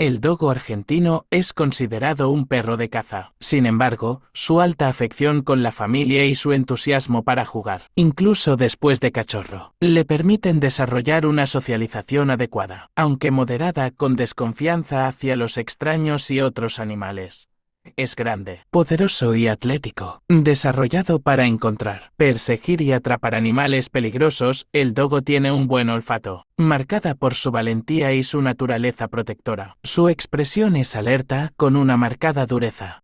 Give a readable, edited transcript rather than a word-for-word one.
El dogo argentino es considerado un perro de caza. Sin embargo, su alta afección con la familia y su entusiasmo para jugar, incluso después de cachorro, le permiten desarrollar una socialización adecuada, aunque moderada, con desconfianza hacia los extraños y otros animales. Es grande, poderoso y atlético, desarrollado para encontrar, perseguir y atrapar animales peligrosos. El dogo tiene un buen olfato, marcada por su valentía y su naturaleza protectora. Su expresión es alerta, con una marcada dureza,